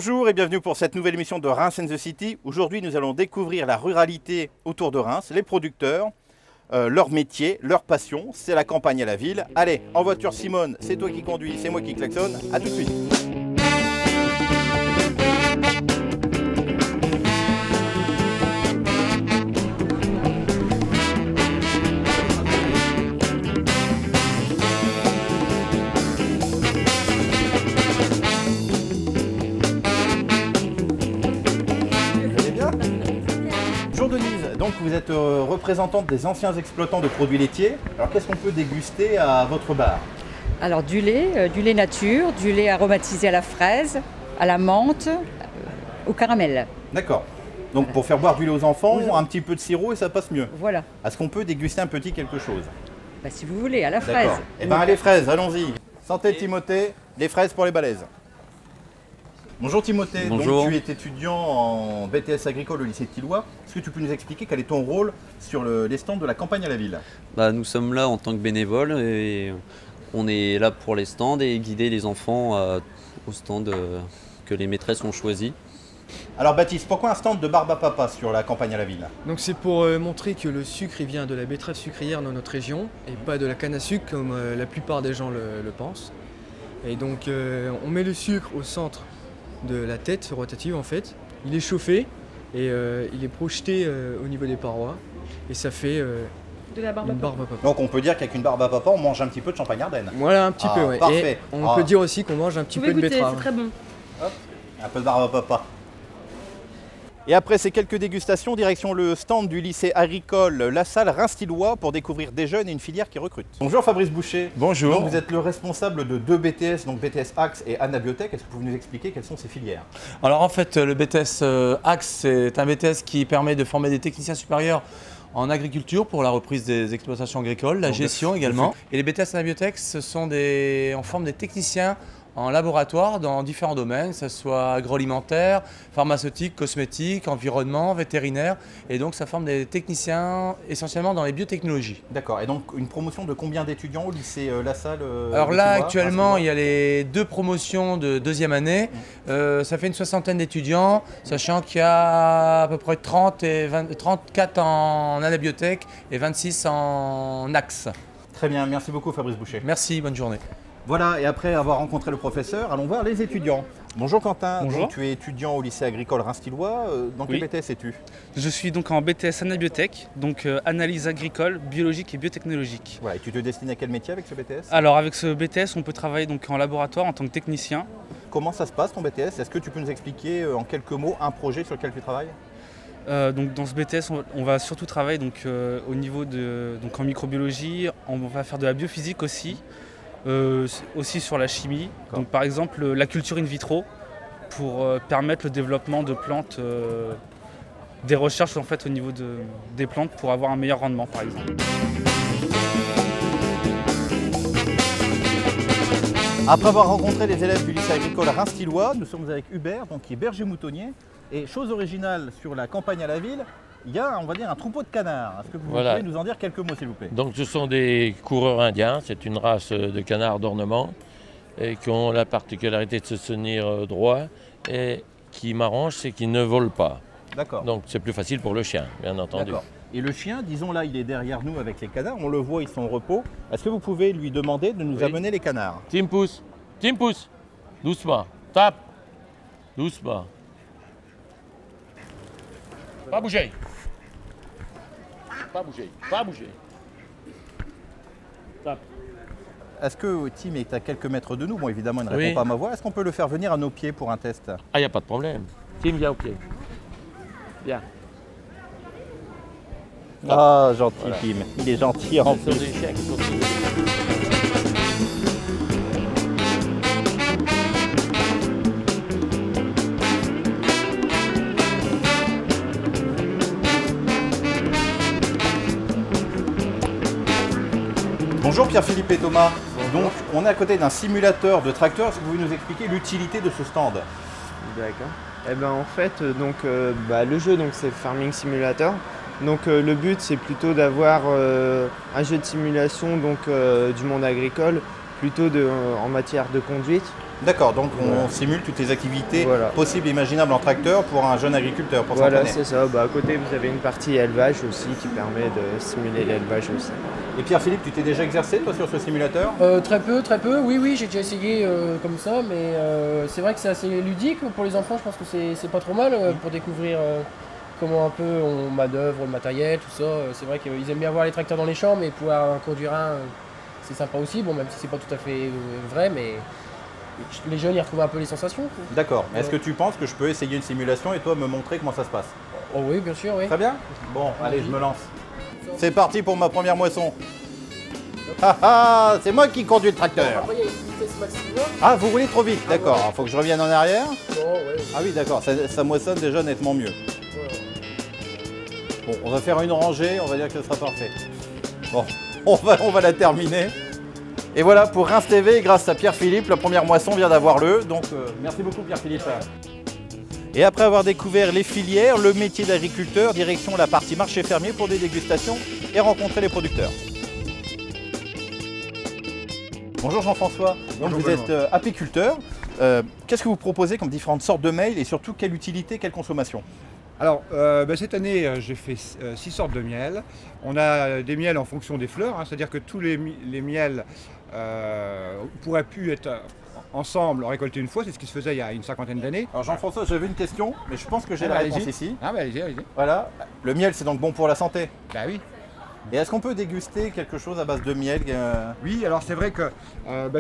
Bonjour et bienvenue pour cette nouvelle émission de Reims and the City. Aujourd'hui, nous allons découvrir la ruralité autour de Reims, les producteurs, leur métier, leur passion. C'est la campagne à la ville. Allez, en voiture Simone, c'est toi qui conduis, c'est moi qui klaxonne. À tout de suite. Donc vous êtes représentante des anciens exploitants de produits laitiers. Alors qu'est-ce qu'on peut déguster à votre bar? Alors du lait nature, du lait aromatisé à la fraise, à la menthe, au caramel. D'accord. Donc pour faire boire du lait aux enfants, un petit peu de sirop et ça passe mieux. Voilà. Est-ce qu'on peut déguster un petit quelque chose? Si vous voulez, à la fraise. Eh bien les fraises, allons-y. Santé Timothée, les fraises pour les balaises. Bonjour Timothée, Bonjour. Donc, tu es étudiant en BTS agricole au lycée de Tilloy. Est-ce que tu peux nous expliquer quel est ton rôle sur les stands de la campagne à la ville? Nous sommes là en tant que bénévoles et on est là pour les stands et guider les enfants au stand que les maîtresses ont choisi. Alors Baptiste, pourquoi un stand de barbe à papa sur la campagne à la ville? Donc c'est pour montrer que le sucre il vient de la betterave sucrière dans notre région et pas de la canne à sucre comme la plupart des gens le pensent. Et donc on met le sucre au centre de la tête rotative en fait. Il est chauffé et il est projeté au niveau des parois et ça fait de la barbe une barbe à papa. Donc on peut dire qu'avec une barbe à papa, on mange un petit peu de champagne Ardenne. Voilà, un petit peu, ouais. Parfait. Et on peut dire aussi qu'on mange un petit peu de goûter, betterave. c'est très bon. Hop, un peu de barbe à papa. Et après ces quelques dégustations, direction le stand du lycée agricole La Salle Reims-Tilloy pour découvrir des jeunes et une filière qui recrute. Bonjour Fabrice Boucher. Bonjour. Donc vous êtes le responsable de deux BTS, donc BTS Axe et Anabiotech. Est-ce que vous pouvez nous expliquer quelles sont ces filières? Alors en fait, le BTS Axe, c'est un BTS qui permet de former des techniciens supérieurs en agriculture pour la reprise des exploitations agricoles, la gestion également. Et les BTS Anabiotech, on forme des techniciens en laboratoire dans différents domaines, que ce soit agroalimentaire, pharmaceutique, cosmétique, environnement, vétérinaire. Et donc ça forme des techniciens essentiellement dans les biotechnologies. D'accord. Et donc une promotion de combien d'étudiants au lycée La Salle Alors là actuellement il y a les deux promotions de deuxième année. Ça fait une soixantaine d'étudiants, sachant qu'il y a à peu près 34 en anabiotech et 26 en axe. Très bien, merci beaucoup Fabrice Boucher. Merci, bonne journée. Voilà, et après avoir rencontré le professeur, allons voir les étudiants. Bonjour Quentin. Bonjour. Donc, tu es étudiant au lycée agricole Reims-Tilloy. Dans quel BTS es-tu? Je suis donc en BTS Anabiotech, donc analyse agricole, biologique et biotechnologique. Voilà, et tu te destines à quel métier avec ce BTS? Alors avec ce BTS, on peut travailler donc en laboratoire en tant que technicien. Comment ça se passe ton BTS? Est-ce que tu peux nous expliquer en quelques mots un projet sur lequel tu travailles? Donc dans ce BTS, on va surtout travailler donc, au niveau en microbiologie, on va faire de la biophysique aussi sur la chimie. Donc par exemple la culture in vitro pour permettre le développement de plantes, des recherches en fait au niveau des plantes pour avoir un meilleur rendement par exemple. Après avoir rencontré les élèves du lycée agricole Reims-Tilloy, nous sommes avec Hubert, donc qui est berger moutonnier. Et chose originale sur la campagne à la ville, il y a, on va dire, un troupeau de canards. Est-ce que vous pouvez nous en dire quelques mots, s'il vous plaît? Donc ce sont des coureurs indiens, c'est une race de canards d'ornement et qui ont la particularité de se tenir droit et qui m'arrange, c'est qu'ils ne volent pas. D'accord. Donc c'est plus facile pour le chien, bien entendu. D'accord. Et le chien, disons là, il est derrière nous avec les canards, on le voit, ils sont au repos. Est-ce que vous pouvez lui demander de nous amener les canards? Tim pousse, doucement, tape, doucement. Pas bouger. Pas bouger, pas bouger. Tape. Est-ce que Tim est à quelques mètres de nous? Bon, évidemment, il ne répond pas à ma voix. Est-ce qu'on peut le faire venir à nos pieds pour un test? Ah, il n'y a pas de problème. Tim, viens au pied. Viens. Ah, gentil Tim. Il est gentil en plus. Bonjour Pierre-Philippe et Thomas. Bonjour. Donc on est à côté d'un simulateur de tracteur. Est-ce que vous pouvez nous expliquer l'utilité de ce stand? D'accord. Eh ben en fait, le jeu c'est Farming Simulator. Donc le but c'est plutôt d'avoir un jeu de simulation du monde agricole plutôt en matière de conduite. D'accord, donc on Voilà. simule toutes les activités Voilà. possibles et imaginables en tracteur pour un jeune agriculteur, pour Voilà, s'entraîner. c'est ça. Bah, à côté, vous avez une partie élevage aussi qui permet de simuler l'élevage aussi. Et Pierre-Philippe, tu t'es déjà exercé toi sur ce simulateur? Très peu, oui, j'ai déjà essayé comme ça, mais c'est vrai que c'est assez ludique pour les enfants, je pense que c'est pas trop mal pour découvrir comment un peu on manœuvre le matériel, tout ça. C'est vrai qu'ils aiment bien voir les tracteurs dans les champs, mais pouvoir en conduire un, c'est sympa aussi, bon, même si c'est pas tout à fait vrai, mais les jeunes y retrouvent un peu les sensations. Quoi. D'accord. Est-ce que tu penses que je peux essayer une simulation et toi me montrer comment ça se passe? Oh oui, bien sûr, oui. Très bien. Bon, allez, je me lance. C'est parti pour ma première moisson. Ah ah, c'est moi qui conduis le tracteur. Après, il y a une vitesse maximum. Ah, vous roulez trop vite, d'accord. ouais. Il faut que je revienne en arrière. Non, ouais. Ah oui, d'accord, ça moissonne déjà nettement mieux. Ouais. Bon, on va faire une rangée, on va dire que ce sera parfait. Bon, on va la terminer. Et voilà, pour Reims TV, grâce à Pierre-Philippe, la première moisson vient d'avoir lieu. Donc, merci beaucoup Pierre-Philippe. Et après avoir découvert les filières, le métier d'agriculteur, direction la partie marché fermier pour des dégustations et rencontrer les producteurs. Bonjour Jean-François, donc vous êtes apiculteur. Qu'est-ce que vous proposez comme différentes sortes de mails et surtout quelle utilité, quelle consommation? Alors, cette année, j'ai fait 6 sortes de miel. On a des miels en fonction des fleurs, hein, c'est-à-dire que tous les miels pourraient plus être ensemble récoltés une fois, c'est ce qui se faisait il y a une cinquantaine d'années. Alors Jean-François, j'avais une question, mais je pense que j'ai la réponse ici. Ah bah allez-y, allez-y. Voilà, le miel c'est donc bon pour la santé. Bah oui. Et est-ce qu'on peut déguster quelque chose à base de miel? Oui, alors c'est vrai que,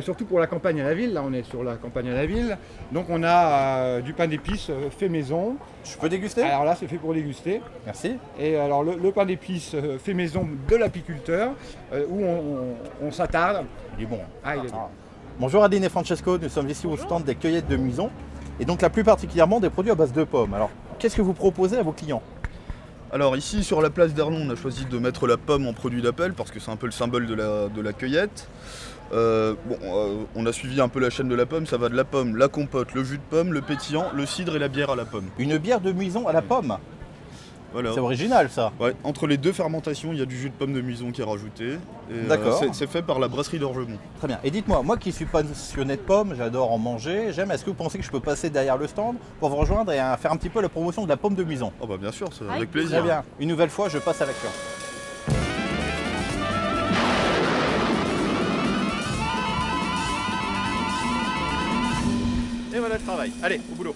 surtout pour la campagne à la ville, là on est sur la campagne à la ville, donc on a du pain d'épices fait maison. Je peux déguster? Alors là c'est fait pour déguster. Merci. Et alors le pain d'épices fait maison de l'apiculteur, où on s'attarde. Il est bon. Ah, il est bon. Bonjour Adeline et Francesco, nous sommes ici au stand des cueillettes de Muison, et donc là plus particulièrement des produits à base de pommes. Alors qu'est-ce que vous proposez à vos clients? Alors ici sur la place d'Erlon, on a choisi de mettre la pomme en produit d'appel parce que c'est un peu le symbole de la cueillette. On a suivi un peu la chaîne de la pomme, ça va de la pomme, la compote, le jus de pomme, le pétillant, le cidre et la bière à la pomme. Une bière de Muison à la pomme? Voilà. C'est original ça. Ouais, entre les deux fermentations, il y a du jus de pomme de Muison qui est rajouté. D'accord. C'est fait par la brasserie d'Orgemont. Très bien. Et dites-moi, moi qui suis passionné de pommes, j'adore en manger, j'aime, est-ce que vous pensez que je peux passer derrière le stand pour vous rejoindre et faire un petit peu la promotion de la pomme de Muison? Oh bah bien sûr, c'est avec plaisir. Très bien. Une nouvelle fois, je passe à l'action. Et voilà le travail. Allez, au boulot.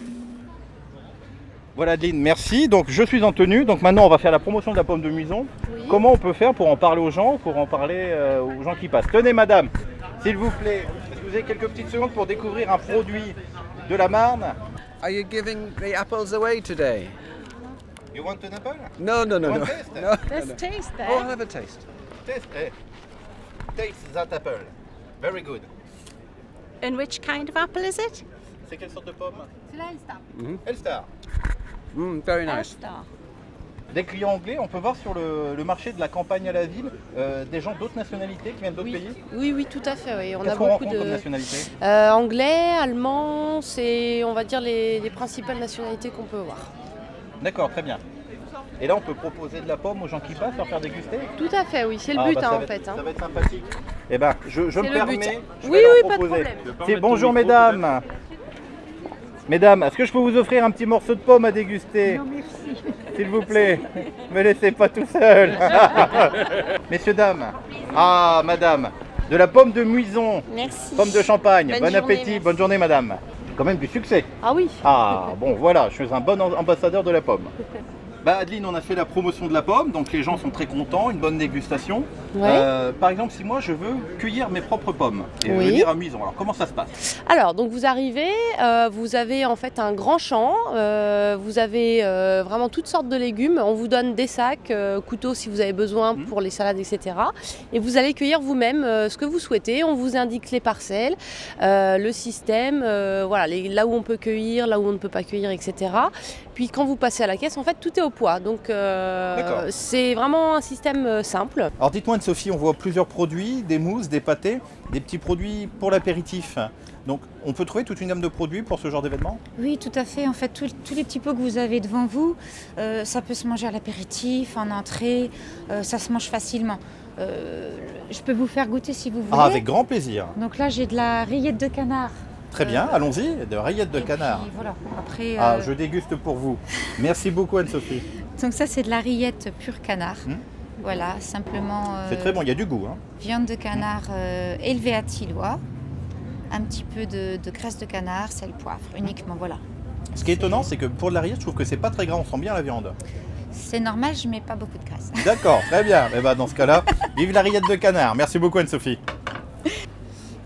Voilà Adeline, merci. Donc je suis en tenue. Donc maintenant on va faire la promotion de la pomme de Muison. Oui. Comment on peut faire pour en parler aux gens, aux gens qui passent? Tenez madame, s'il vous plaît, est-ce que vous avez quelques petites secondes pour découvrir un produit de la Marne? Are you giving the apples away today? You want an apple? No, no, no, You no. want taste? No. Let's taste that. Oh, have a taste. Taste, taste that apple. Very good. And which kind of apple is it? C'est quelle sorte de pomme? C'est l'Elstar. Elstar. Very nice. Elstar. Des clients anglais, on peut voir sur le marché de la campagne à la ville des gens d'autres nationalités qui viennent d'autres pays? Oui, oui, tout à fait. Oui. On a Qu'est-ce qu'on beaucoup rencontre comme de nationalité? anglais, allemand, c'est on va dire les principales nationalités qu'on peut voir. D'accord, très bien. Et là, on peut proposer de la pomme aux gens qui passent, leur faire déguster? Tout à fait, oui, c'est le but en fait. Ça va être sympathique. Eh ben, je me C'est le permets. but. Je Oui, vais leur oui, pas de proposer. problème. C'est bonjour mesdames. Mesdames, est-ce que je peux vous offrir un petit morceau de pomme à déguster? Non, merci. S'il vous plaît, ne me laissez pas tout seul. Messieurs, dames. Ah, madame, de la pomme de Muison. Merci. Pomme de champagne. Bonne Bon journée, appétit, merci. bonne journée, madame. Quand même du succès. Ah oui. Ah, bon, voilà, je suis un bon ambassadeur de la pomme. Bah Adeline, on a fait la promotion de la pomme, donc les gens sont très contents, une bonne dégustation. Ouais. Par exemple, si moi je veux cueillir mes propres pommes et Oui. venir à Muison, alors comment ça se passe? Alors, donc vous arrivez, vous avez en fait un grand champ, vous avez vraiment toutes sortes de légumes, on vous donne des sacs, couteaux si vous avez besoin pour les salades, etc. Et vous allez cueillir vous-même ce que vous souhaitez, on vous indique les parcelles, le système, voilà, là où on peut cueillir, là où on ne peut pas cueillir, etc. Puis quand vous passez à la caisse, en fait, tout est au poids, donc c'est vraiment un système simple. Alors dites-moi Anne-Sophie, on voit plusieurs produits, des mousses, des pâtés, des petits produits pour l'apéritif. Donc on peut trouver toute une gamme de produits pour ce genre d'événement? Oui, tout à fait. En fait, tous les petits pots que vous avez devant vous, ça peut se manger à l'apéritif, en entrée, ça se mange facilement. Je peux vous faire goûter si vous voulez. Ah, avec grand plaisir. Donc là, j'ai de la rillette de canard. Très bien, allons-y, de rillettes de canard. Puis, voilà. Après, Ah, je déguste pour vous. Merci beaucoup Anne-Sophie. donc ça, c'est de la rillette pure canard. Voilà, simplement. C'est très bon, il y a du goût. Hein. Viande de canard élevée à Tillois. Un petit peu de graisse de canard, sel, poivre, uniquement, voilà. Ce qui est étonnant, c'est que pour de la rillette, je trouve que c'est pas très gras, on sent bien la viande. C'est normal, je mets pas beaucoup de graisse. D'accord, très bien. Et ben dans ce cas-là, vive la rillette de canard. Merci beaucoup Anne-Sophie.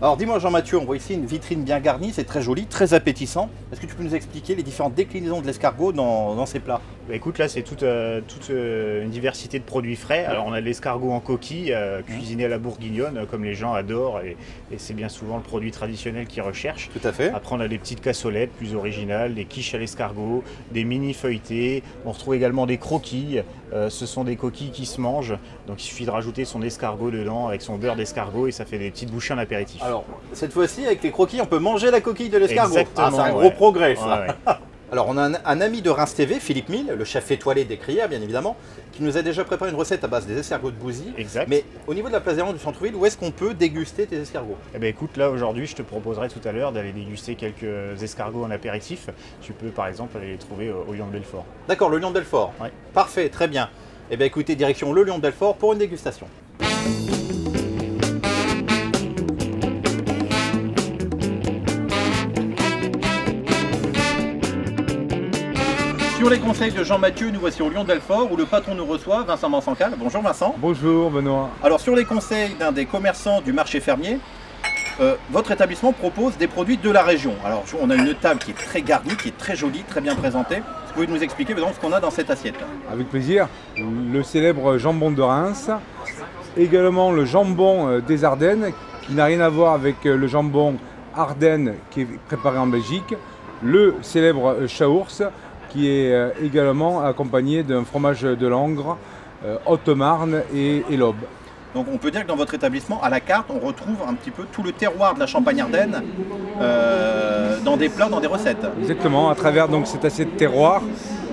Alors dis-moi Jean-Mathieu, on voit ici une vitrine bien garnie, c'est très joli, très appétissant. Est-ce que tu peux nous expliquer les différentes déclinaisons de l'escargot dans ces plats? Bah écoute, là c'est toute une diversité de produits frais. Alors on a l'escargot en coquille, cuisiné à la bourguignonne, comme les gens adorent, et c'est bien souvent le produit traditionnel qu'ils recherchent. Tout à fait. Après on a des petites cassolettes plus originales, des quiches à l'escargot, des mini feuilletés. On retrouve également des croquilles. Ce sont des coquilles qui se mangent, donc il suffit de rajouter son escargot dedans avec son beurre d'escargot et ça fait des petites bouchées en apéritif. Alors cette fois-ci avec les croquilles, on peut manger la coquille de l'escargot. Exactement. Ah, c'est un gros progrès ça. Ouais, ouais. Alors on a un ami de Reims TV, Philippe Mille, le chef étoilé des Crières bien évidemment, qui nous a déjà préparé une recette à base des escargots de Bouzy. Exact. Mais au niveau de la place des Landes du centre-ville, où est-ce qu'on peut déguster tes escargots? Eh ben écoute, là aujourd'hui je te proposerai tout à l'heure d'aller déguster quelques escargots en apéritif. Tu peux par exemple aller les trouver au Lion de Belfort. D'accord, le Lion de Belfort. Ouais. Parfait, très bien. Eh bien écoutez, direction le Lion de Belfort pour une dégustation. Sur les conseils de Jean-Mathieu, nous voici au Lion de Belfort où le patron nous reçoit, Vincent Mansancal. Bonjour Vincent. Bonjour Benoît. Alors sur les conseils d'un des commerçants du marché fermier, votre établissement propose des produits de la région. Alors on a une table qui est très garnie, qui est très jolie, très bien présentée. Vous pouvez nous expliquer par exemple ce qu'on a dans cette assiette? Avec plaisir. Le célèbre jambon de Reims, également le jambon des Ardennes, qui n'a rien à voir avec le jambon Ardennes qui est préparé en Belgique, le célèbre chaours, qui est également accompagné d'un fromage de Langres, Haute-Marne et l'Aube. Donc on peut dire que dans votre établissement, à la carte, on retrouve un petit peu tout le terroir de la Champagne-Ardenne dans des plats, dans des recettes. Exactement, à travers donc cette assiette terroir,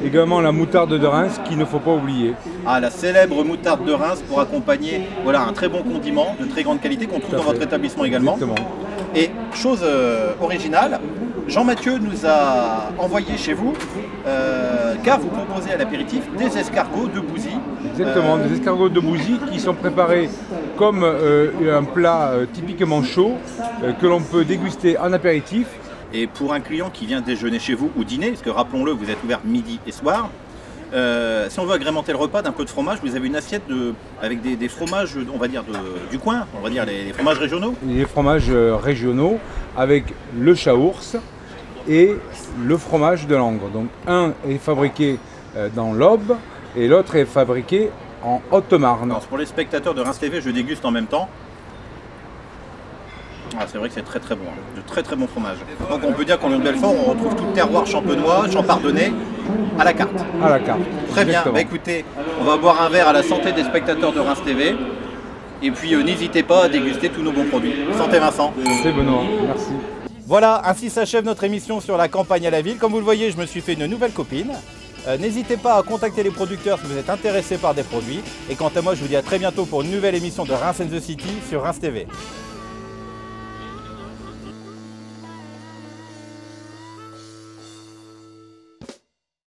également la moutarde de Reims qu'il ne faut pas oublier. Ah, la célèbre moutarde de Reims pour accompagner voilà, un très bon condiment de très grande qualité qu'on trouve dans votre établissement également. Exactement. Et chose originale, Jean-Mathieu nous a envoyé chez vous car vous proposez à l'apéritif des escargots de Bouzy. Exactement, des escargots de Bouzy qui sont préparés comme un plat typiquement chaud que l'on peut déguster en apéritif. Et pour un client qui vient déjeuner chez vous ou dîner, parce que rappelons-le, vous êtes ouvert midi et soir, si on veut agrémenter le repas d'un peu de fromage, vous avez une assiette avec des fromages, on va dire, du coin, on va dire les fromages régionaux. Les fromages régionaux avec le chaours et le fromage de Langres. Donc un est fabriqué dans l'Aube et l'autre est fabriqué en Haute-Marne. Pour les spectateurs de Reims TV, je déguste en même temps. Ah, c'est vrai que c'est très très bon, de très très bon fromage. Donc on peut dire qu'en Lion de Belfort, on retrouve tout le terroir champenois, champardonnais, à la carte. À la carte. Très bien, bah, écoutez, on va boire un verre à la santé des spectateurs de Reims TV. Et puis n'hésitez pas à déguster tous nos bons produits. Santé Vincent. Santé Benoît, merci. Voilà, ainsi s'achève notre émission sur la campagne à la ville. Comme vous le voyez, je me suis fait une nouvelle copine. N'hésitez pas à contacter les producteurs si vous êtes intéressé par des produits. Et quant à moi, je vous dis à très bientôt pour une nouvelle émission de Reims and the City sur Reims TV.